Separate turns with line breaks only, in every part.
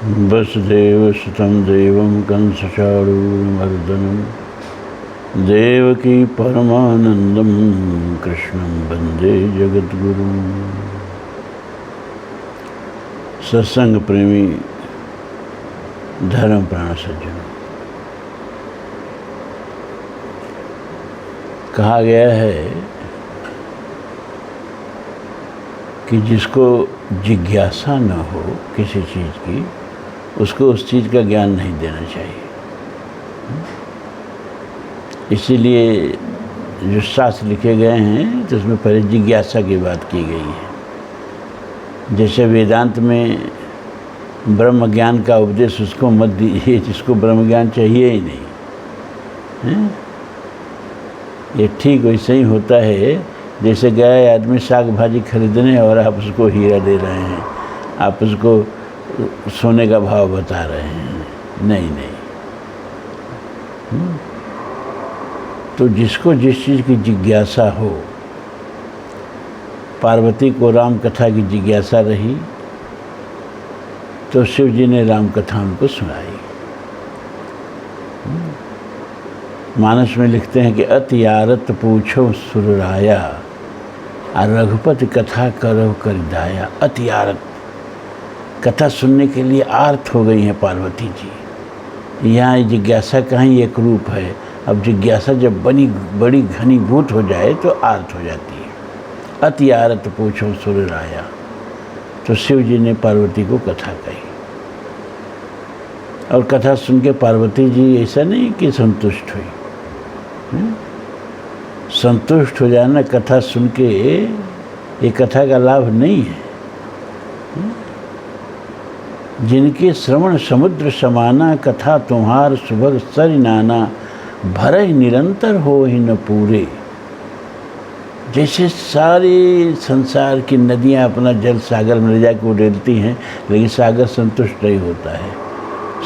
वसुदेवसुतं देवं कंसचाणूरमर्दनं देवकी परमानंदं कृष्णं वंदे जगद्गुरुं। सत्संग प्रेमी धर्म प्राण सज्जनों, कहा गया है कि जिसको जिज्ञासा न हो किसी चीज़ की, उसको उस चीज़ का ज्ञान नहीं देना चाहिए। इसीलिए जो शास्त्र लिखे गए हैं तो उसमें पहले जिज्ञासा की बात की गई है। जैसे वेदांत में ब्रह्म ज्ञान का उपदेश उसको मत दीजिए जिसको ब्रह्म ज्ञान चाहिए ही नहीं है। ये ठीक वैसे ही होता है जैसे गए आदमी साग भाजी खरीदने और आप उसको हीरा दे रहे हैं, आप उसको सोने का भाव बता रहे हैं। नहीं। तो जिसको जिस चीज़ की जिज्ञासा हो, पार्वती को राम कथा की जिज्ञासा रही तो शिव जी ने राम कथा उनको सुनाई। मानस में लिखते हैं कि अति आरत पूछो सुरराया, रघुपति कथा करो कर दाया। अति आरत, कथा सुनने के लिए आर्त हो गई हैं पार्वती जी। यहाँ जिज्ञासा का ही एक रूप है। अब जिज्ञासा जब बड़ी घनीभूत हो जाए तो आर्त हो जाती है। अति आरत पूछो सुरराया, तो शिव जी ने पार्वती को कथा कही। और कथा सुन के पार्वती जी ऐसा नहीं कि संतुष्ट हुई। संतुष्ट हो जाना कथा सुन के ये कथा का लाभ नहीं है। जिनके श्रवण समुद्र समाना, कथा तुम्हार सुभग सरि नाना, भरहि निरंतर हो ही न पूरे। जैसे सारे संसार की नदियाँ अपना जल सागर में ले जाकर उड़ेलती हैं, लेकिन सागर संतुष्ट नहीं होता है,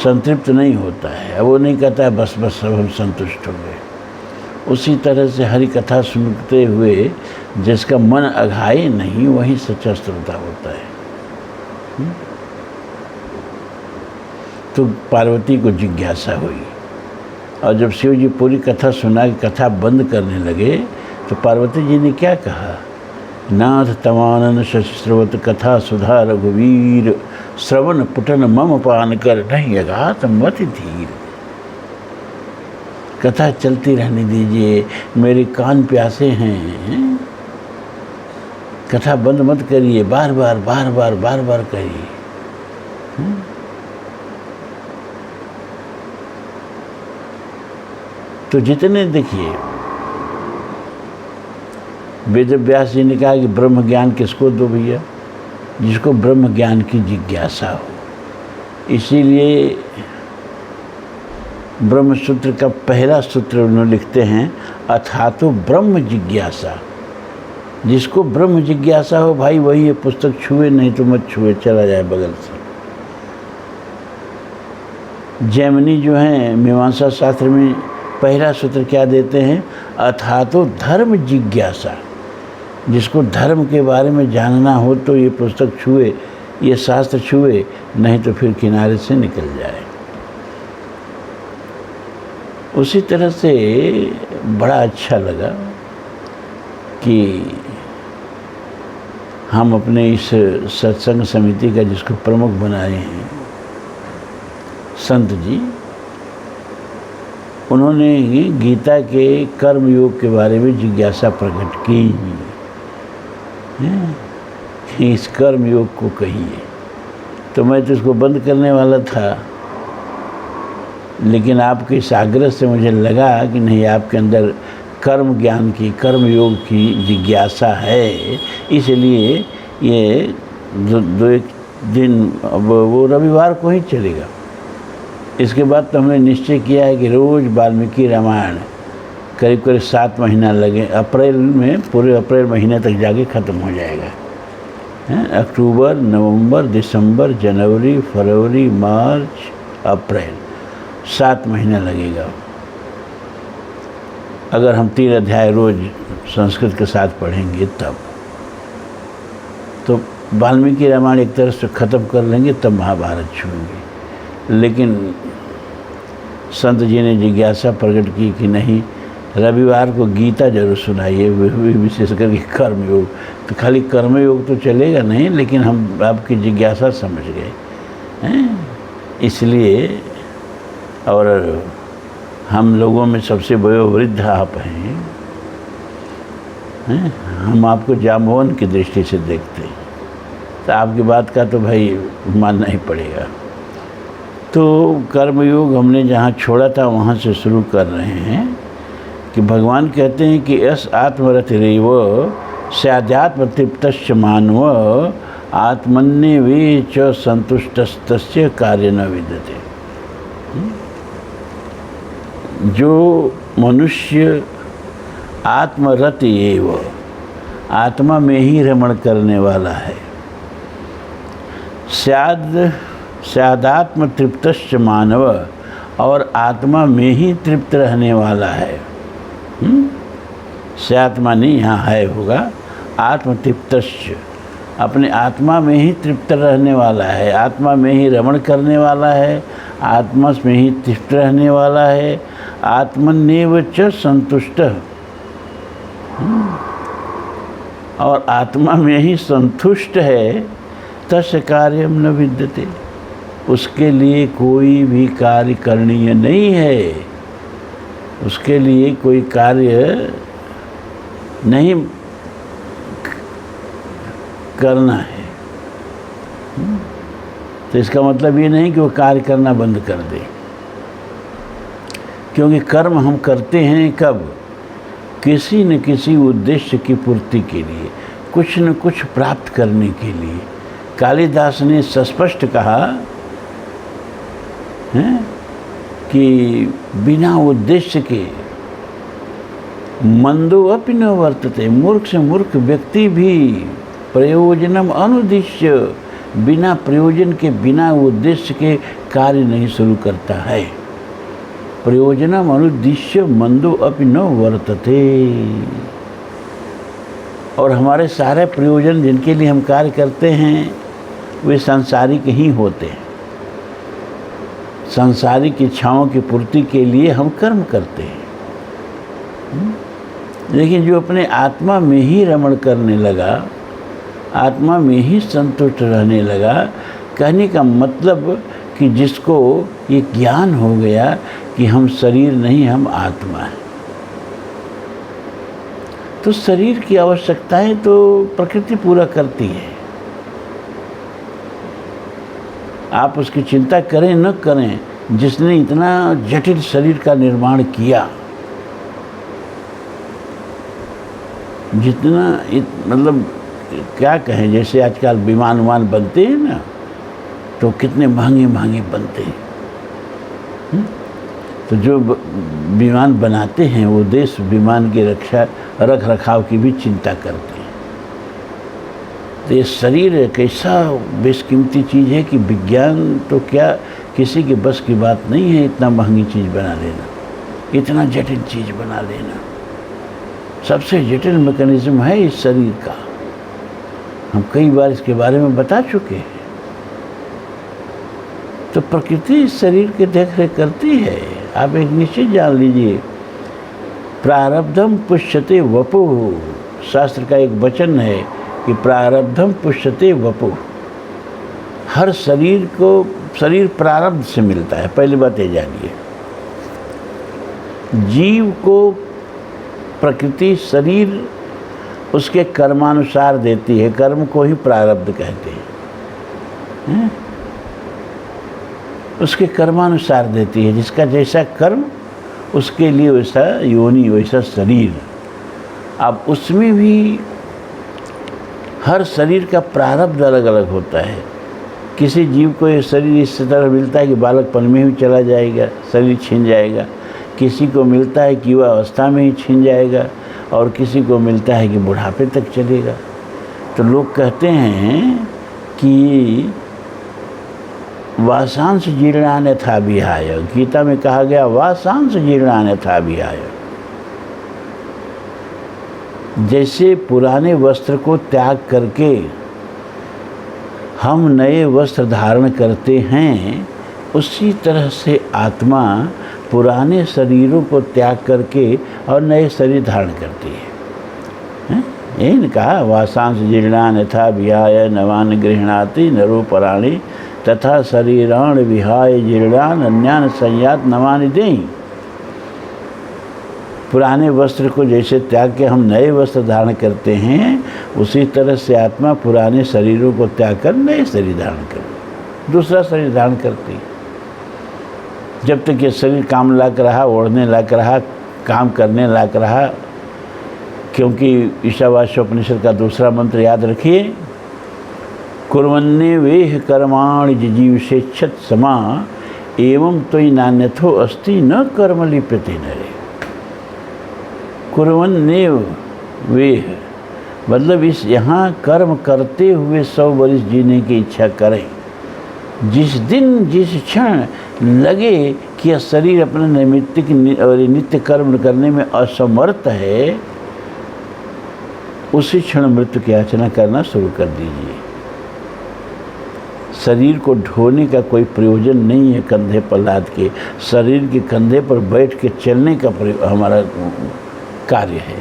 संतृप्त नहीं होता है। अब वो नहीं कहता है बस सब हम संतुष्ट हो गए। उसी तरह से हरि कथा सुनते हुए जिसका मन अघाए नहीं, वही सच्चा श्रोता होता है। तो पार्वती को जिज्ञासा हुई, और जब शिव जी पूरी कथा सुना के कथा बंद करने लगे तो पार्वती जी ने क्या कहा? नाथ तमानन शश्रवत कथा सुधा रघुवीर, श्रवण पुटन मम पान कर नहीं अघात मति धीर। कथा चलती रहने दीजिए, मेरे कान प्यासे हैं। कथा बंद मत करिए, बार बार करिए। तो जितने देखिए, वेद व्यास जी ने कहा कि ब्रह्म ज्ञान किसको दो भैया? जिसको ब्रह्म ज्ञान की जिज्ञासा हो। इसीलिए ब्रह्म सूत्र का पहला सूत्र उन्होंने लिखते हैं, अथातो ब्रह्म जिज्ञासा। जिसको ब्रह्म जिज्ञासा हो भाई वही ये पुस्तक छुए, नहीं तो मत छुए, चला जाए बगल से। जैमिनी जो हैं मीमांसा शास्त्र में पहला सूत्र क्या देते हैं? अथातो धर्म जिज्ञासा। जिसको धर्म के बारे में जानना हो तो ये पुस्तक छुए, ये शास्त्र छुए, नहीं तो फिर किनारे से निकल जाए। उसी तरह से बड़ा अच्छा लगा कि हम अपने इस सत्संग समिति का जिसको प्रमुख बनाए हैं संत जी, उन्होंने गीता के कर्म योग के बारे में जिज्ञासा प्रकट की कि इस कर्म योग को कहिए। तो मैं तो इसको बंद करने वाला था, लेकिन आपके इस आग्रह से मुझे लगा कि नहीं, आपके अंदर कर्म ज्ञान की, कर्म योग की जिज्ञासा है। इसलिए ये दो एक दिन, अब वो रविवार को ही चलेगा। इसके बाद तो हमने निश्चय किया है कि रोज़ वाल्मीकि रामायण करीब 7 महीना लगे। अप्रैल में, पूरे अप्रैल महीने तक जाके ख़त्म हो जाएगा। अक्टूबर, नवंबर, दिसंबर, जनवरी, फरवरी, मार्च, अप्रैल, 7 महीना लगेगा। अगर हम 3 अध्याय रोज़ संस्कृत के साथ पढ़ेंगे तब तो वाल्मीकि रामायण एक तरह से ख़त्म कर लेंगे, तब महाभारत छूएंगे। लेकिन संत जी ने जिज्ञासा प्रकट की कि नहीं, रविवार को गीता जरूर सुनाइए, विशेष करके कर्मयोग। तो खाली कर्मयोग तो चलेगा नहीं, लेकिन हम आपकी जिज्ञासा समझ गए हैं, इसलिए। और हम लोगों में सबसे वयोवृद्ध आप हैं, हम आपको जाम्बवन की दृष्टि से देखते हैं, तो आपकी बात का तो भाई मानना ही पड़ेगा। तो कर्मयोग हमने जहाँ छोड़ा था वहाँ से शुरू कर रहे हैं कि भगवान कहते हैं कि यस आत्मरतिरेव स्याद्यात्म तृप्तश्च मानव आत्मन्य वे च संतुष्टस्तस्य कार्य न विद्यते। जो मनुष्य आत्मरत एव, आत्मा में ही रमण करने वाला है, स्यादात्म तृप्तश्च मानव, और आत्मा में ही तृप्त रहने वाला है। से आत्मा नहीं, यहाँ है होगा, आत्म तृप्तश्च, अपने आत्मा में ही तृप्त रहने वाला है, आत्मा में ही रमण करने वाला है, आत्मा में ही तृप्त रहने वाला है, आत्मन्येव च संतुष्ट, और आत्मा में ही संतुष्ट है, तस्य कार्यम न विद्यते, उसके लिए कोई भी कार्य करणीय नहीं है, उसके लिए कोई कार्य नहीं करना है। तो इसका मतलब ये नहीं कि वो कार्य करना बंद कर दे, क्योंकि कर्म हम करते हैं कब? किसी न किसी उद्देश्य की पूर्ति के लिए, कुछ न कुछ प्राप्त करने के लिए। कालिदास ने स्पष्ट कहा है कि बिना उद्देश्य के मंदो अपि न वर्तते, मूर्ख से मूर्ख व्यक्ति भी प्रयोजनम अनुद्देश्य, बिना प्रयोजन के, बिना उद्देश्य के कार्य नहीं शुरू करता है। प्रयोजनम अनुद्देश्य मंदो अपि न वर्तते। और हमारे सारे प्रयोजन जिनके लिए हम कार्य करते हैं वे सांसारिक ही होते हैं, सांसारिक इच्छाओं की पूर्ति के लिए हम कर्म करते हैं। लेकिन जो अपने आत्मा में ही रमण करने लगा, आत्मा में ही संतुष्ट रहने लगा, कहने का मतलब कि जिसको ये ज्ञान हो गया कि हम शरीर नहीं, हम आत्मा है, तो शरीर की आवश्यकताएं तो प्रकृति पूरा करती है। आप उसकी चिंता करें न करें, जिसने इतना जटिल शरीर का निर्माण किया, जितना मतलब क्या कहें, जैसे आजकल विमान बनते हैं ना, तो कितने महंगे महंगे बनते हैं। तो जो विमान बनाते हैं वो देश विमान की रख रखाव की भी चिंता करते हैं। तो ये शरीर एक ऐसा बेशकीमती चीज़ है कि विज्ञान तो क्या, किसी के बस की बात नहीं है इतना महंगी चीज़ बना लेना, इतना जटिल चीज़ बना लेना। सबसे जटिल मैकेनिज्म है इस शरीर का, हम कई बार इसके बारे में बता चुके हैं। तो प्रकृति इस शरीर की देखरेख करती है। आप एक निश्चित जान लीजिए, प्रारब्धम पुष्यते वपु, शास्त्र का एक वचन है कि प्रारब्धम पुष्यते वपु। हर शरीर को, शरीर प्रारब्ध से मिलता है, पहली बात ये जानिए। जीव को प्रकृति शरीर उसके कर्मानुसार देती है, कर्म को ही प्रारब्ध कहते हैं। उसके कर्मानुसार देती है, जिसका जैसा कर्म उसके लिए वैसा योनि, वैसा शरीर। अब उसमें भी हर शरीर का प्रारब्ध अलग अलग होता है। किसी जीव को ये शरीर इस तरह मिलता है कि बालकपन में ही चला जाएगा, शरीर छिन जाएगा। किसी को मिलता है कि युवा अवस्था में ही छिन जाएगा, और किसी को मिलता है कि बुढ़ापे तक चलेगा। तो लोग कहते हैं कि वासांश जीर्णान यथा विहाय, गीता में कहा गया वासांश जीर्णान यथा विहाय। जैसे पुराने वस्त्र को त्याग करके हम नए वस्त्र धारण करते हैं, उसी तरह से आत्मा पुराने शरीरों को त्याग करके और नए शरीर धारण करती है। यही कहा, वासांश जीर्णान यथा विहाय नवान गृह्णाति नरोपराणि तथा शरीराण विहाय जीर्णान अन्यान संयात नवानि देहि। पुराने वस्त्र को जैसे त्याग के हम नए वस्त्र धारण करते हैं, उसी तरह से आत्मा पुराने शरीरों को त्याग कर नए शरीर धारण कर दूसरा शरीर धारण करती है। जब तक ये शरीर काम लायक रहा, ओढ़ने लायक रहा, काम करने लायक रहा, क्योंकि ईशावास्योपनिषद का दूसरा मंत्र याद रखिए, कुर्वन्ने वेह कर्माणि जिजीविषेच्छत समा एवं त्वयि नान्यथो अस्ति न कर्म लिप्यते नरे। कुर्वन्ने वेह मतलब इस यहाँ कर्म करते हुए 100 वर्ष जीने की इच्छा करें। जिस दिन जिस क्षण लगे कि यह शरीर अपने नैमित्तिक और नित्य कर्म करने में असमर्थ है, उसी क्षण मृत्यु की याचना करना शुरू कर दीजिए। शरीर को ढोने का कोई प्रयोजन नहीं है कंधे पर लाद के, शरीर के कंधे पर बैठ के चलने का हमारा कार्य है।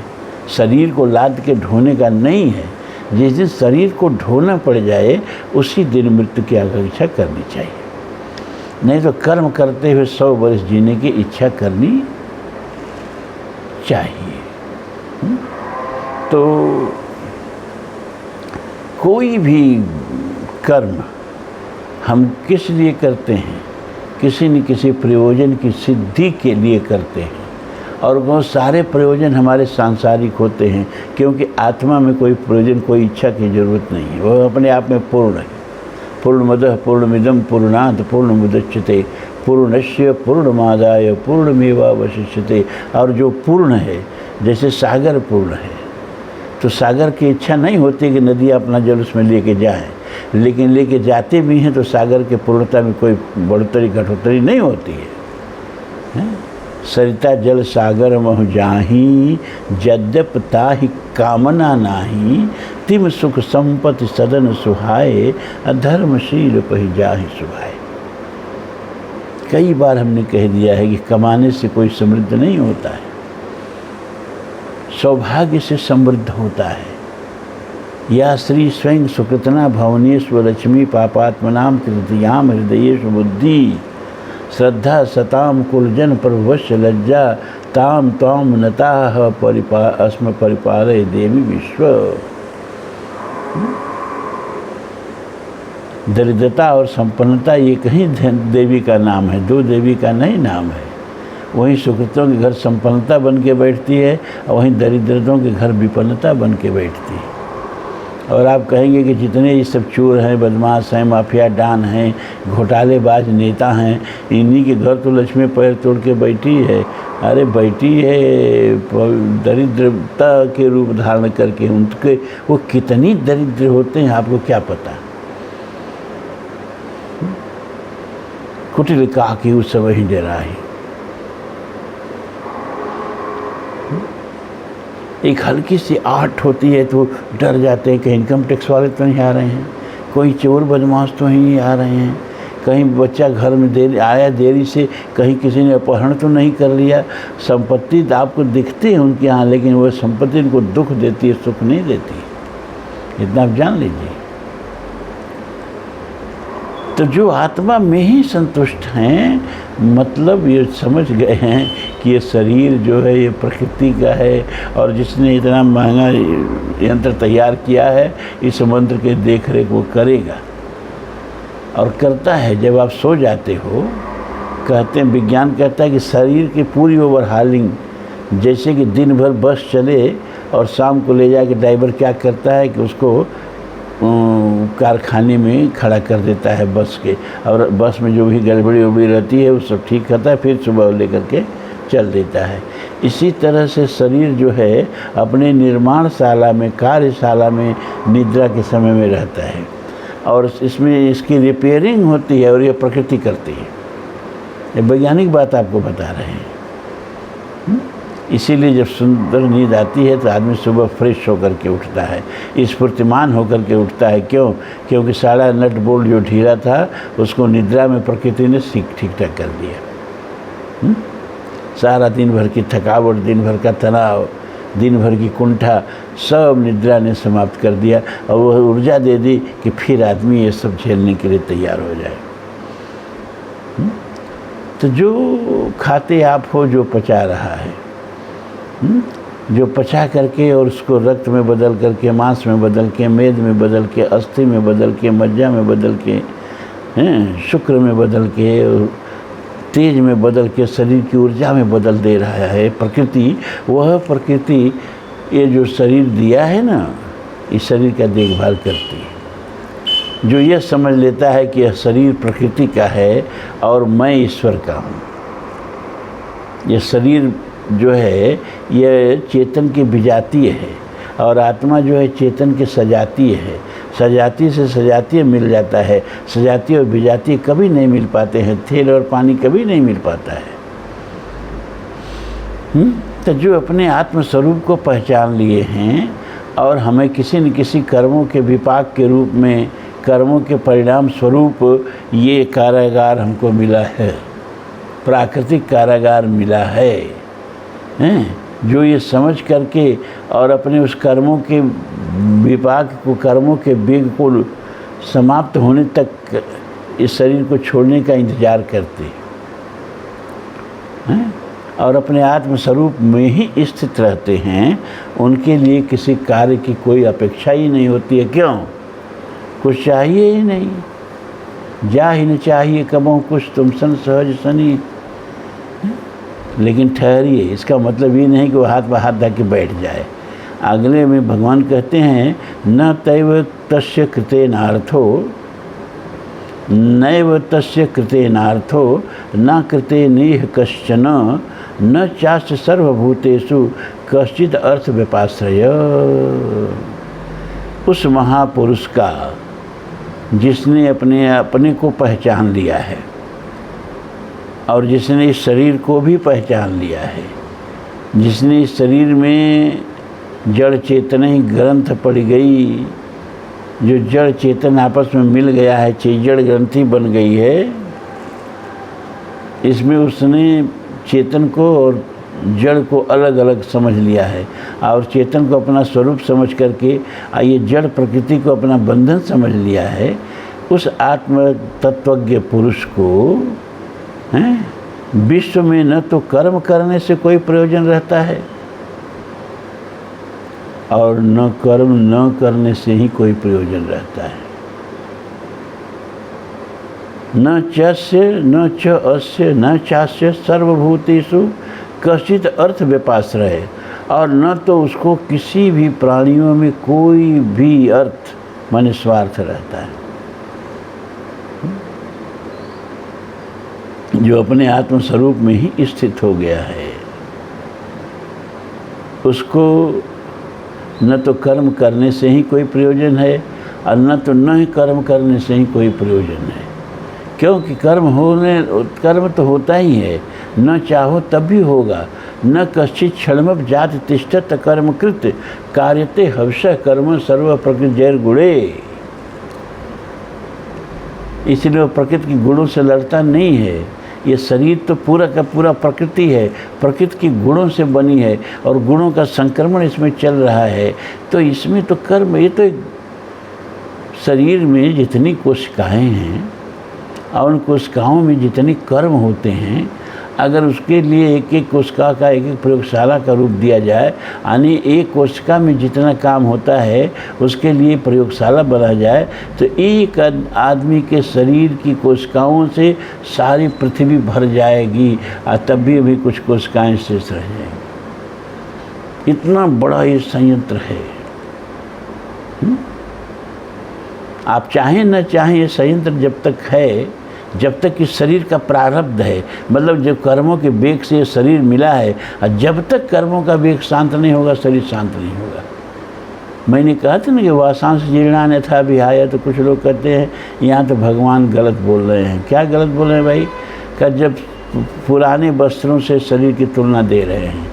शरीर को लाद के ढोने का नहीं है। जिस दिन शरीर को ढोना पड़ जाए उसी दिन मृत्यु की आकांक्षा करनी चाहिए, नहीं तो कर्म करते हुए 100 वर्ष जीने की इच्छा करनी चाहिए। तो कोई भी कर्म हम किस लिए करते हैं? किसी न किसी प्रयोजन की सिद्धि के लिए करते हैं, और वो सारे प्रयोजन हमारे सांसारिक होते हैं, क्योंकि आत्मा में कोई प्रयोजन, कोई इच्छा की जरूरत नहीं है। वह अपने आप में पूर्ण है। पूर्णमदः पूर्णमिदं पूर्णात् पूर्णमुदच्यते पूर्णस्य पूर्णमादाय पूर्णमेवावशिष्यते। और जो पूर्ण है, जैसे सागर पूर्ण है, तो सागर की इच्छा नहीं होती कि नदी अपना जल उसमें लेके जाए, लेकिन लेके जाते भी हैं तो सागर के पूर्णता में कोई बढ़ोतरी घटोतरी नहीं होती है। सरिता जल सागर महु जाही जद्यप ताहि कामना नाही तिम सुख संपत्ति सदन सुहाए अधर्मशील पहि जाहि सुभाए। कई बार हमने कह दिया है कि कमाने से कोई समृद्ध नहीं होता है, सौभाग्य से समृद्ध होता है। या श्री स्वयं सुकृतना भवनेश्व लक्ष्मी पापात्मनाम कृतियाम हृदयेषु बुद्धि श्रद्धा सताम कुलजन प्रभुवश्य लज्जा ताम ताम नताः अस्म परिपालय देवी विश्व। दरिद्रता और संपन्नता ये कहीं देवी का नाम है, दो देवी का नहीं नाम है। वहीं सुकृतों के घर संपन्नता बन के बैठती है और वहीं दरिद्रतों के घर विपन्नता बन के बैठती है। और आप कहेंगे कि जितने ये सब चोर हैं, बदमाश हैं, माफिया डान हैं, घोटालेबाज नेता हैं, इन्हीं के घर तो लक्ष्मी पैर तोड़ के बैठी है। अरे बैठी है दरिद्रता के रूप धारण करके। उनके वो कितनी दरिद्र होते हैं आपको क्या पता। कुटिल काकी उस सब ही डरा है। एक हल्की सी आहट होती है तो डर जाते हैं कि इनकम टैक्स वाले तो नहीं आ रहे हैं, कोई चोर बदमाश तो नहीं आ रहे हैं, कहीं बच्चा घर में देरी से कहीं किसी ने अपहरण तो नहीं कर लिया। संपत्ति तो आपको दिखती है उनके यहाँ, लेकिन वह संपत्ति उनको दुख देती है, सुख नहीं देती। इतना आप जान लीजिए। तो जो आत्मा में ही संतुष्ट हैं, मतलब ये समझ गए हैं कि ये शरीर जो है ये प्रकृति का है, और जिसने इतना महंगा यंत्र तैयार किया है इस मंत्र के देख रेख वो करेगा और करता है। जब आप सो जाते हो, कहते हैं, विज्ञान कहता है कि शरीर की पूरी ओवरहालिंग, जैसे कि दिन भर बस चले और शाम को ले जाके ड्राइवर क्या करता है कि उसको कारखाने में खड़ा कर देता है बस के, और बस में जो भी गड़बड़ी उबड़ी रहती है वो सब ठीक करता है, फिर सुबह लेकर के चल देता है। इसी तरह से शरीर जो है अपने निर्माणशाला में, कार्यशाला में निद्रा के समय में रहता है, और इसमें इसकी रिपेयरिंग होती है और ये प्रकृति करती है। ये वैज्ञानिक बात आपको बता रहे हैं। इसीलिए जब सुंदर नींद आती है तो आदमी सुबह फ्रेश होकर के उठता है, स्फूर्तिमान होकर के उठता है। क्यों? क्योंकि सारा नट बोल्ट जो ढीला था उसको निद्रा में प्रकृति ने ठीक ठाक कर दिया। सारा दिन भर की थकावट, दिन भर का तनाव, दिन भर की कुंठा सब निद्रा ने समाप्त कर दिया और वह ऊर्जा दे दी कि फिर आदमी ये सब झेलने के लिए तैयार हो जाए। तो जो खाते आप हो, जो पचा रहा है, जो पचा करके और उसको रक्त में बदल करके, मांस में बदल के, मेद में बदल के, अस्थि में बदल के, मज्जा में बदल के, शुक्र में बदल के, तेज में बदल के, शरीर की ऊर्जा में बदल दे रहा है प्रकृति। वह प्रकृति ये जो शरीर दिया है ना, इस शरीर का देखभाल करती है। जो यह समझ लेता है कि यह शरीर प्रकृति का है और मैं ईश्वर का हूँ। यह शरीर जो है यह चेतन की विजातीय है और आत्मा जो है चेतन की सजातीय है। सजाती से सजातीय मिल जाता है, सजातीय और विजातीय कभी नहीं मिल पाते हैं। तेल और पानी कभी नहीं मिल पाता है। तो जो अपने आत्मस्वरूप को पहचान लिए हैं और हमें किसी न किसी कर्मों के विपाक के रूप में, कर्मों के परिणाम स्वरूप ये कारागार हमको मिला है, प्राकृतिक कारागार मिला है, जो ये समझ करके और अपने उस कर्मों के विपाक को, कर्मों के वेग को समाप्त होने तक इस शरीर को छोड़ने का इंतज़ार करते हैं और अपने आत्मस्वरूप में ही स्थित रहते हैं, उनके लिए किसी कार्य की कोई अपेक्षा ही नहीं होती है। क्यों? कुछ चाहिए ही नहीं। जा ही न चाहिए कबहु कुछ तुम सन सहज सनी। लेकिन ठहरिए, इसका मतलब ये नहीं कि वो हाथ पर हाथ धके बैठ जाए। अगले में भगवान कहते हैं न तैव तस्य कृतेनार्थो, नैव तस्य कृतेनार्थो, न कृते नेह कश्चन, न चास्य सर्वभूतेषु कश्चित् अर्थ व्यपाश्रय। उस महापुरुष का जिसने अपने को पहचान लिया है और जिसने इस शरीर को भी पहचान लिया है, जिसने इस शरीर में जड़ चेतन ही ग्रंथ पड़ गई, जो जड़ चेतन आपस में मिल गया है, जड़ ग्रंथि बन गई है, इसमें उसने चेतन को और जड़ को अलग अलग समझ लिया है और चेतन को अपना स्वरूप समझ करके ये जड़ प्रकृति को अपना बंधन समझ लिया है। उस आत्म तत्वज्ञ पुरुष को विश्व में न तो कर्म करने से कोई प्रयोजन रहता है और न कर्म न करने से ही कोई प्रयोजन रहता है। न चस्य न च अस्य न चास्य सर्वभूतेषु कश्चित् अर्थ व्यपाश्रय। और न तो उसको किसी भी प्राणियों में कोई भी अर्थ माने स्वार्थ रहता है। जो अपने आत्मस्वरूप में ही स्थित हो गया है, उसको न तो कर्म करने से ही कोई प्रयोजन है और न कर्म करने से ही कोई प्रयोजन है। क्योंकि कर्म तो होता ही है, न चाहो तब भी होगा। न कश्चित् क्षणमप जात तिष्ठत कर्मकृत कार्यते हवशः कर्म सर्व प्रकृति जैर गुणे। इसलिए वो प्रकृति के गुणों से लड़ता नहीं है। ये शरीर तो पूरा का पूरा प्रकृति है, प्रकृति के गुणों से बनी है और गुणों का संक्रमण इसमें चल रहा है। तो इसमें तो कर्म, ये तो शरीर में जितनी कोशिकाएं हैं और उन कोशिकाओं में जितने कर्म होते हैं, अगर उसके लिए एक एक कोशिका का एक एक प्रयोगशाला का रूप दिया जाए, यानी एक कोशिका में जितना काम होता है उसके लिए प्रयोगशाला बना जाए, तो एक आदमी के शरीर की कोशिकाओं से सारी पृथ्वी भर जाएगी और तब भी कुछ कोशिकाएं शेष रह जाएंगी। इतना बड़ा ये संयंत्र है। आप चाहें न चाहें, ये संयंत्र जब तक है, जब तक इस शरीर का प्रारब्ध है, मतलब जब कर्मों के वेग से ये शरीर मिला है, और जब तक कर्मों का वेग शांत नहीं होगा शरीर शांत नहीं होगा। मैंने कहा था ना कि वासांश जीर्णान था विहाय, तो कुछ लोग कहते हैं यहाँ तो भगवान गलत बोल रहे हैं। क्या गलत बोल रहे हैं भाई? कि जब पुराने वस्त्रों से शरीर की तुलना दे रहे हैं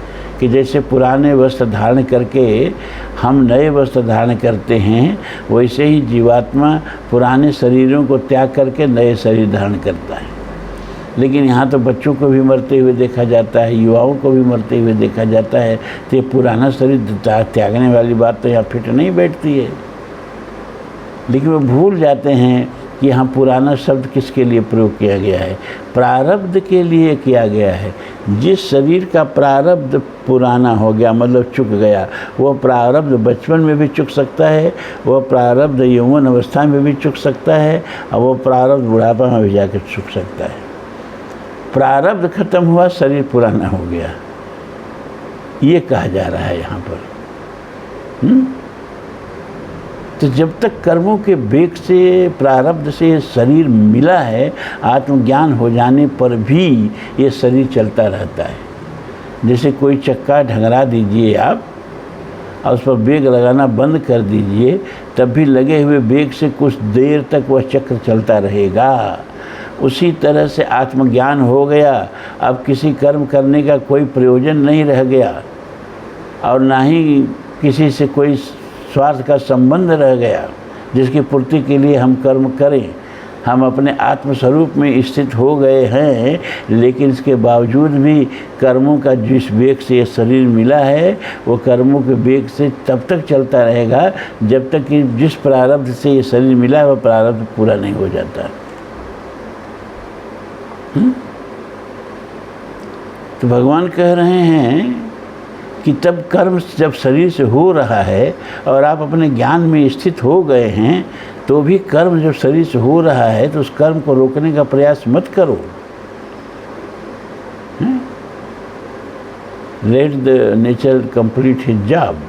कि जैसे पुराने वस्त्र धारण करके हम नए वस्त्र धारण करते हैं, वैसे ही जीवात्मा पुराने शरीरों को त्याग करके नए शरीर धारण करता है। लेकिन यहाँ तो बच्चों को भी मरते हुए देखा जाता है, युवाओं को भी मरते हुए देखा जाता है। तो ये पुराना शरीर त्यागने वाली बात तो यहाँ फिट नहीं बैठती है। लेकिन वो भूल जाते हैं कि यहाँ पुराना शब्द किसके लिए प्रयोग किया गया है, प्रारब्ध के लिए किया गया है। जिस शरीर का प्रारब्ध पुराना हो गया, मतलब चुक गया, वह प्रारब्ध बचपन में भी चुक सकता है, वह प्रारब्ध यौवन अवस्था में भी चुक सकता है, और वह प्रारब्ध बुढ़ापा में भी जाकर चुक सकता है। प्रारब्ध खत्म हुआ, शरीर पुराना हो गया, ये कहा जा रहा है यहाँ पर। तो जब तक कर्मों के वेग से, प्रारब्ध से शरीर मिला है, आत्मज्ञान हो जाने पर भी ये शरीर चलता रहता है। जैसे कोई चक्का ढंगरा दीजिए आप और उस पर बेग लगाना बंद कर दीजिए, तब भी लगे हुए बेग से कुछ देर तक वह चक्र चलता रहेगा। उसी तरह से आत्मज्ञान हो गया, अब किसी कर्म करने का कोई प्रयोजन नहीं रह गया और ना ही किसी से कोई स्वार्थ का संबंध रह गया जिसकी पूर्ति के लिए हम कर्म करें। हम अपने आत्मस्वरूप में स्थित हो गए हैं, लेकिन इसके बावजूद भी कर्मों का जिस वेग से ये शरीर मिला है, वो कर्मों के वेग से तब तक चलता रहेगा जब तक कि जिस प्रारब्ध से ये शरीर मिला है वह प्रारब्ध पूरा नहीं हो जाता। तो भगवान कह रहे हैं कि तब कर्म जब शरीर से हो रहा है और आप अपने ज्ञान में स्थित हो गए हैं, तो भी कर्म जब शरीर से हो रहा है तो उस कर्म को रोकने का प्रयास मत करो। Let the nature complete his job.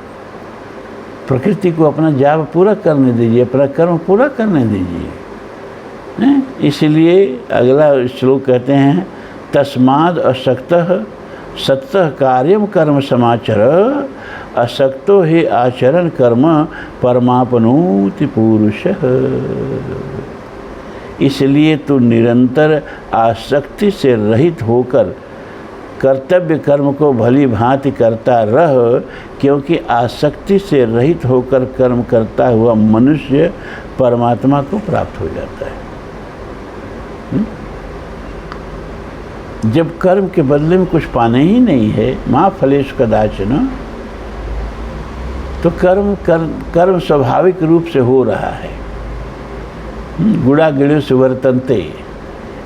प्रकृति को अपना जॉब पूरा करने दीजिए, अपना कर्म पूरा करने दीजिए। इसलिए अगला श्लोक कहते हैं, तस्माद् अशक्तः सत्तः कार्यम कर्म समाचर, अशक्तो हि आचरण कर्म परमापनोति पुरुषः। इसलिए तू निरंतर आसक्ति से रहित होकर कर्तव्य कर्म को भली भांति करता रह, क्योंकि आसक्ति से रहित होकर कर्म करता हुआ मनुष्य परमात्मा को प्राप्त हो जाता है। जब कर्म के बदले में कुछ पाने ही नहीं है, माँ फलेश कदाचन, तो कर्म स्वाभाविक रूप से हो रहा है। गुणा गिणों से वर्तनते,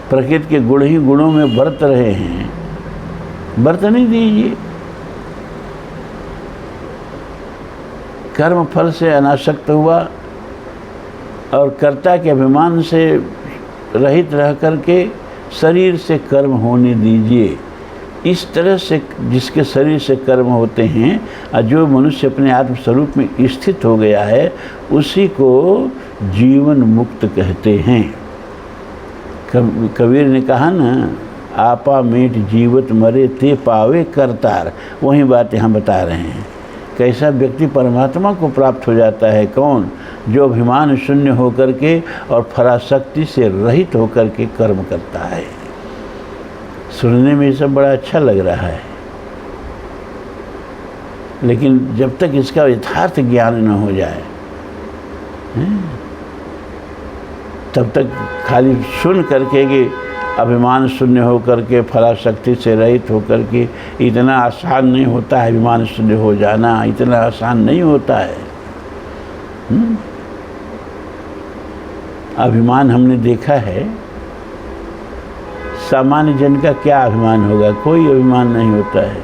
प्रकृति के गुण ही गुणों में बरत रहे हैं, बरतने दीजिए। कर्म फल से अनासक्त हुआ और कर्ता के अभिमान से रहित रह करके शरीर से कर्म होने दीजिए। इस तरह से जिसके शरीर से कर्म होते हैं और जो मनुष्य अपने आत्मस्वरूप में स्थित हो गया है, उसी को जीवन मुक्त कहते हैं। कबीर ने कहा ना, आपा मेट जीवत मरे ते पावे करतार। वही बात यहाँ बता रहे हैं। कैसा व्यक्ति परमात्मा को प्राप्त हो जाता है? कौन? जो अभिमान शून्य होकर के और फराशक्ति से रहित होकर के कर्म करता है। सुनने में ये सब बड़ा अच्छा लग रहा है, लेकिन जब तक इसका यथार्थ ज्ञान न हो जाए, तब तक खाली सुन करके कि अभिमान शून्य होकर के, फलाशक्ति से रहित होकर के, इतना आसान नहीं होता है अभिमान शून्य हो जाना, इतना आसान नहीं होता है। अभिमान हमने देखा है, सामान्य जन का क्या अभिमान होगा? कोई अभिमान नहीं होता है।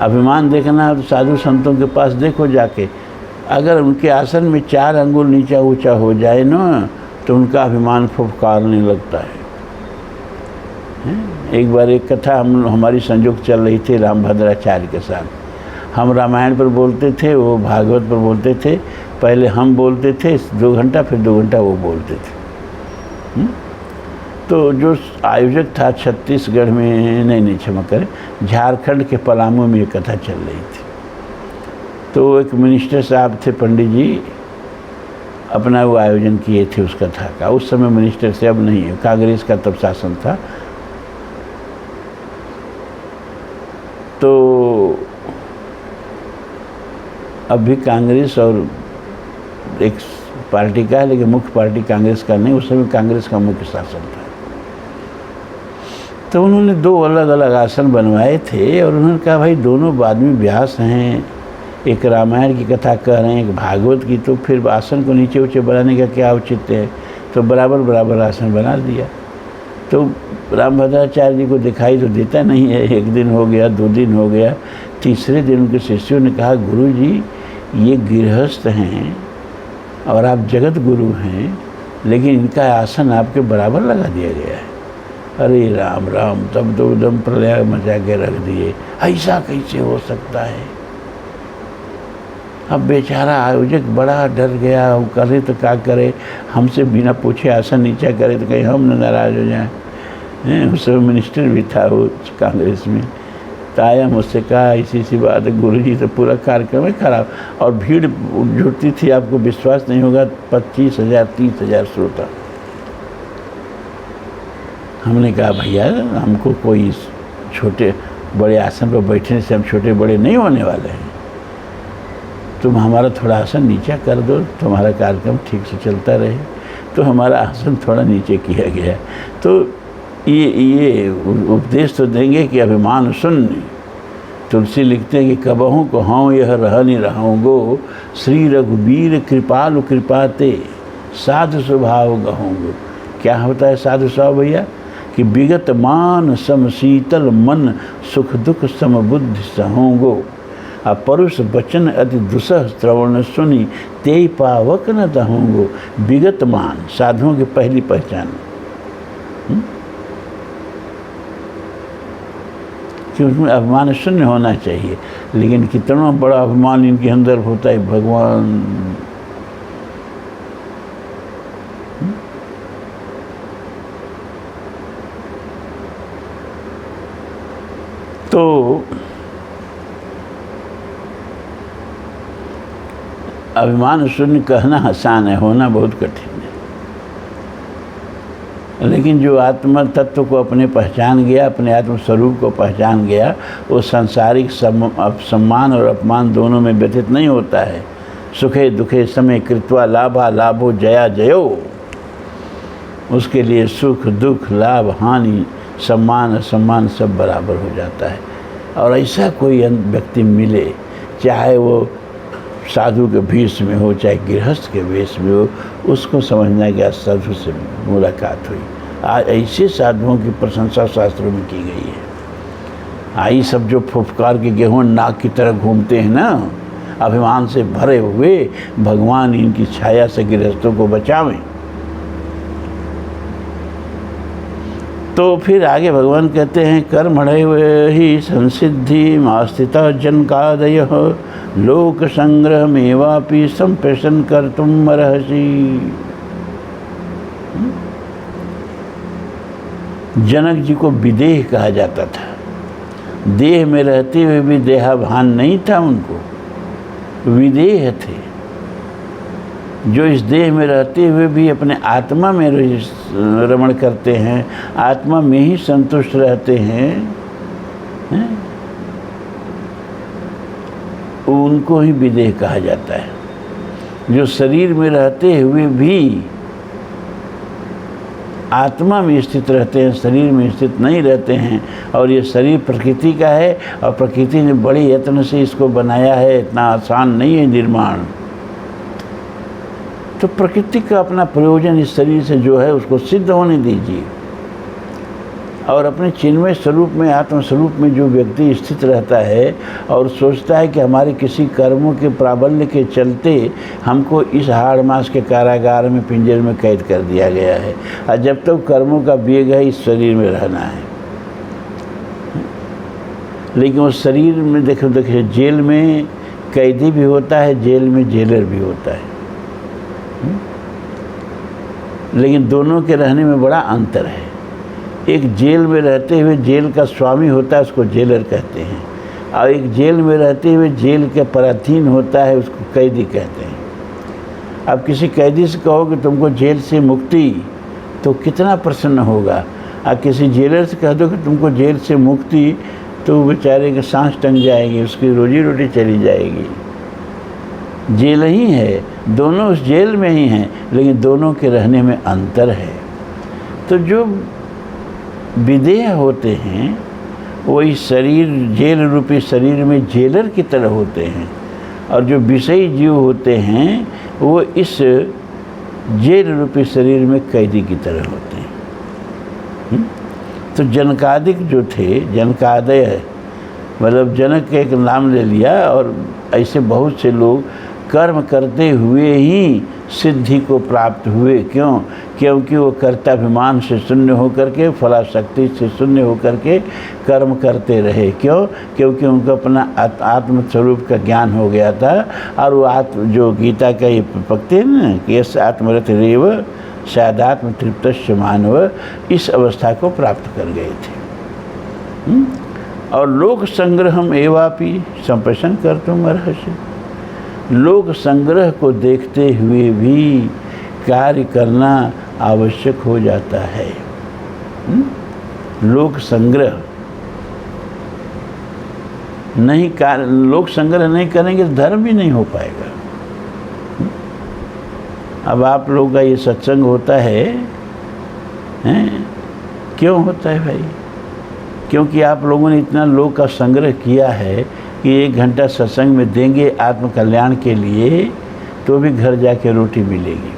अभिमान देखना है तो साधु संतों के पास देखो जाके, अगर उनके आसन में 4 अंगुल नीचा ऊंचा हो जाए ना, तो उनका अभिमान फुफकारने लगता है। एक बार एक कथा हमारी संयोग चल रही थी रामभद्राचार्य के साथ। हम रामायण पर बोलते थे, वो भागवत पर बोलते थे। पहले हम बोलते थे 2 घंटा, फिर 2 घंटा वो बोलते थे। तो जो आयोजक था छत्तीसगढ़ में, नहीं क्षमा करें, झारखंड के पलामू में ये कथा चल रही थी। तो एक मिनिस्टर साहब थे, पंडित जी, अपना वो आयोजन किए थे उस कथा का। उस समय मिनिस्टर से, अब नहीं है, कांग्रेस का तब शासन था। तो अब भी कांग्रेस और एक पार्टी का है, लेकिन मुख्य पार्टी कांग्रेस का नहीं, उस समय कांग्रेस का मुख्य शासन था। तो उन्होंने 2 अलग अलग आसन बनवाए थे और उन्होंने कहा भाई दोनों आदमी व्यास हैं, एक रामायण की कथा कह रहे हैं, एक भागवत की, तो फिर आसन को नीचे ऊंचे बनाने का क्या औचित्य है। तो बराबर बराबर आसन बना दिया। तो रामभद्राचार्य जी को दिखाई तो देता नहीं है। 1 दिन हो गया, 2 दिन हो गया, तीसरे दिन उनके शिष्यों ने कहा गुरु जी ये गृहस्थ हैं और आप जगत गुरु हैं, लेकिन इनका आसन आपके बराबर लगा दिया गया है। अरे राम राम, तब तो एकदम प्रलय मचा के रख दिए, ऐसा कैसे हो सकता है। अब बेचारा आयोजक बड़ा डर गया, वो करे तो क्या करे, हमसे बिना पूछे आसन नीचा करे तो कहीं हम न नाराज हो जाएं। उस समय मिनिस्टर भी था वो कांग्रेस में। तो आया, मुझसे कहा ऐसी सी बात है गुरुजी, तो पूरा कार्यक्रम है खराब। और भीड़ जुटती थी, आपको विश्वास नहीं होगा, 25,000 30,000 श्रोता। हमने कहा भैया हमको कोई छोटे बड़े आसन पर बैठने से हम छोटे बड़े नहीं होने वाले हैं, तुम हमारा थोड़ा आसन नीचा कर दो, तुम्हारा कार्यक्रम ठीक से चलता रहे। तो हमारा आसन थोड़ा नीचे किया गया। तो ये उपदेश तो देंगे कि अभिमान सुन। तुलसी लिखते हैं कि कबहू को हाँ यह रह नहीं रहूँगो, श्री रघुबीर कृपालु कृपाते साधु स्वभाव गहूँगो। क्या होता है साधु स्वभाव भैया? कि विगत मान सम शीतल मन, सुख दुख सम बुद्धि सहूँगो। परुष वचन अति दुसह श्रवण सुनी, तेई पावक न दहूँगो। विगत मान साधुओं की पहली पहचान कि उसमें अभिमान शून्य होना चाहिए। लेकिन कितना बड़ा अभिमान इनके अंदर होता है भगवान। तो अभिमान शून्य कहना आसान है, होना बहुत कठिन है। लेकिन जो आत्म तत्व को अपने पहचान गया, अपने आत्म स्वरूप को पहचान गया, वो सांसारिक सम्मान और अपमान दोनों में व्यथित नहीं होता है। सुखे दुखे समय कृत्वा लाभा लाभो जया जयो। उसके लिए सुख दुख लाभ हानि सम्मान असम्मान सब बराबर हो जाता है। और ऐसा कोई व्यक्ति मिले, चाहे वो साधु के भेष में हो चाहे गृहस्थ के वेश में हो, उसको समझना कि आज साधु से मुलाकात हुई। आज ऐसे साधुओं की प्रशंसा शास्त्रों में की गई है। आई सब जो फुफकार के गेहूँ नाक की तरह घूमते हैं ना, अभिमान से भरे हुए, भगवान इनकी छाया से गृहस्थों को बचावें। तो फिर आगे भगवान कहते हैं कर्मणे ही संसिद्धि मास्थिता जनकादय लोक संग्रह मेवापि संप्रेषण कर तुम अर्हसि। जनक जी को विदेह कहा जाता था। देह में रहते हुए भी देहाभान नहीं था उनको, विदेह थे। जो इस देह में रहते हुए भी अपने आत्मा में रमण करते हैं, आत्मा में ही संतुष्ट रहते हैं, उनको ही विदेह कहा जाता है। जो शरीर में रहते हुए भी आत्मा में स्थित रहते हैं, शरीर में स्थित नहीं रहते हैं। और ये शरीर प्रकृति का है और प्रकृति ने बड़े यत्न से इसको बनाया है, इतना आसान नहीं है निर्माण। तो प्रकृति का अपना प्रयोजन इस शरीर से जो है उसको सिद्ध होने दीजिए। और अपने चिन्मय स्वरूप में, आत्म स्वरूप में जो व्यक्ति स्थित रहता है और सोचता है कि हमारे किसी कर्मों के प्राबल्य के चलते हमको इस हाड़ मास के कारागार में, पिंजर में कैद कर दिया गया है, और जब तक कर्मों का वेग है इस शरीर में रहना है। लेकिन उस शरीर में देखिए जेल में कैदी भी होता है, जेल में जेलर भी होता है। लेकिन दोनों के रहने में बड़ा अंतर है। एक जेल में रहते हुए जेल का स्वामी होता है, उसको जेलर कहते हैं। और एक जेल में रहते हुए जेल के पराधीन होता है, उसको कैदी कहते हैं। अब किसी कैदी से कहो कि तुमको जेल से मुक्ति, तो कितना प्रसन्न होगा। और किसी जेलर से कह दो कि तुमको जेल से मुक्ति, तो बेचारे के सांस टंग जाएगी, उसकी रोजी रोटी चली जाएगी। जेल ही है, दोनों उस जेल में ही हैं, लेकिन दोनों के रहने में अंतर है। तो जो विदेह होते हैं वो इस शरीर, जेल रूपी शरीर में जेलर की तरह होते हैं, और जो विषयी जीव होते हैं वो इस जेल रूपी शरीर में कैदी की तरह होते हैं। तो जनकादिक जो थे, जनकादय मतलब जनक के एक नाम ले लिया, और ऐसे बहुत से लोग कर्म करते हुए ही सिद्धि को प्राप्त हुए। क्यों? क्योंकि वो कर्ताभिमान से शून्य होकर के, फलाशक्ति से शून्य होकर के कर्म करते रहे। क्यों? क्योंकि उनको अपना आत्म स्वरूप का ज्ञान हो गया था, और वो जो गीता का ये पक्ति है ना कि यस आत्मरथ रेव शायदात्म तृप्तस्य मानव, इस अवस्था को प्राप्त कर गए थे। और लोक संग्रहम एवापि संप्रशन कर तुम रहस्य, लोक संग्रह को देखते हुए भी कार्य करना आवश्यक हो जाता है। लोक संग्रह नहीं, लोक संग्रह नहीं करेंगे तो धर्म भी नहीं हो पाएगा। अब आप लोगों का ये सत्संग होता है, क्यों होता है भाई? क्योंकि आप लोगों ने इतना लोक का संग्रह किया है कि 1 घंटा सत्संग में देंगे आत्म कल्याण के लिए, तो भी घर जाके रोटी मिलेगी।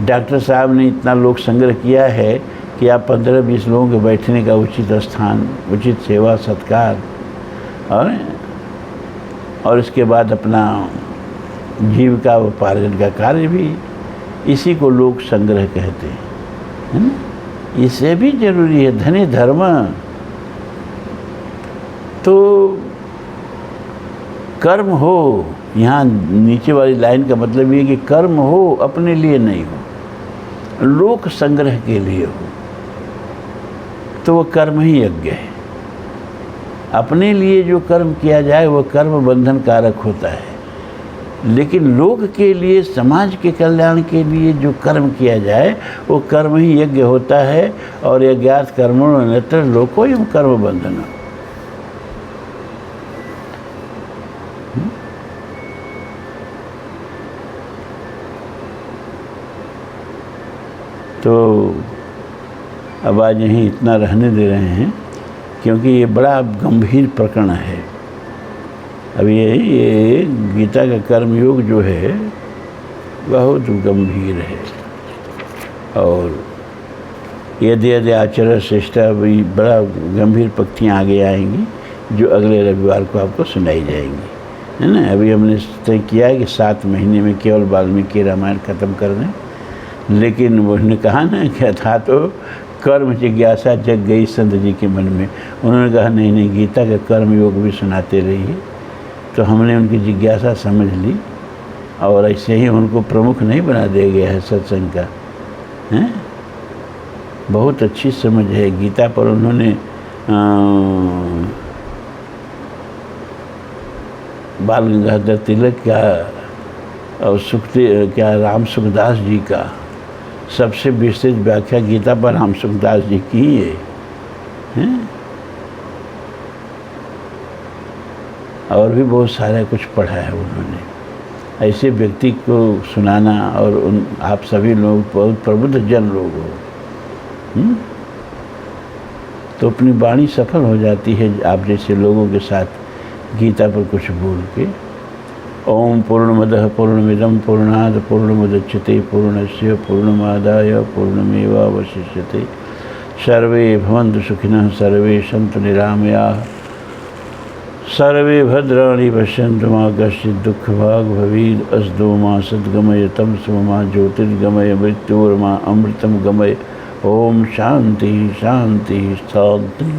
डॉक्टर साहब ने इतना लोक संग्रह किया है कि आप 15-20 लोगों के बैठने का उचित स्थान, उचित सेवा सत्कार, और इसके बाद अपना जीविका उपार्जन का कार्य भी, इसी को लोक संग्रह कहते हैं, है ना? इसे भी जरूरी है। धनी धर्म, तो कर्म हो, यहाँ नीचे वाली लाइन का मतलब ये कि कर्म हो, अपने लिए नहीं हो, लोक संग्रह के लिए हो, तो वो कर्म ही यज्ञ है। अपने लिए जो कर्म किया जाए वो कर्म बंधन कारक होता है, लेकिन लोक के लिए, समाज के कल्याण के लिए जो कर्म किया जाए वो कर्म ही यज्ञ होता है। और यज्ञार्थ कर्मणो अन्यत्र लोकोयम कर्म बंधन। तो अब आज यहीं इतना रहने दे रहे हैं, क्योंकि ये बड़ा गंभीर प्रकरण है। अब ये गीता का कर्मयोग जो है बहुत गंभीर है, और यदि यदि आचरण श्रेष्ठ, अभी बड़ा गंभीर पंक्तियाँ आगे आएंगी जो अगले रविवार को आपको सुनाई जाएंगी, है ना। अभी हमने तय किया है कि 7 महीने में केवल वाल्मीकि रामायण ख़त्म कर दें, लेकिन उन्होंने कहा ना क्या था, तो कर्म जिज्ञासा जग गई संत जी के मन में। उन्होंने कहा नहीं नहीं, गीता का कर्म योग भी सुनाते रहिए। तो हमने उनकी जिज्ञासा समझ ली, और ऐसे ही उनको प्रमुख नहीं बना दिया गया है सत्संग का, हैं। बहुत अच्छी समझ है गीता पर। उन्होंने बाल गंगाधर तिलक का और सुखदेव क्या राम सुखदास जी का सबसे विशेष व्याख्या गीता पर राम सुखदास जी की है, हैं? और भी बहुत सारा कुछ पढ़ा है उन्होंने। ऐसे व्यक्ति को सुनाना, और आप सभी लोग बहुत प्रबुद्ध जन लोग हो, तो अपनी वाणी सफल हो जाती है आप जैसे लोगों के साथ गीता पर कुछ बोल के। ओम पूर्णमदः पूर्णमिदं पूर्णात् पूर्णमुदच्यते पूर्णस्य पूर्णमादाय पूर्णमेवावशिष्यते। सर्वे भवन्तु सुखिनः, सर्वे सन्तु निरामयाः, सर्वे भद्राणि पश्यन्तु मा कश्चित् दुःखभाग् भवेत्। अस्तु मा सद्गमय तमसो मा ज्योतिर्गमय मृत्योर्मा अमृतं गमय। ओम शांति शांति शांति।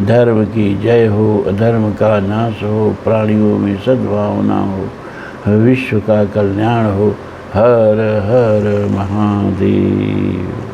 धर्म की जय हो, अधर्म का नाश हो, प्राणियों में सद्भावना हो, विश्व का कल्याण हो। हर हर महादेव।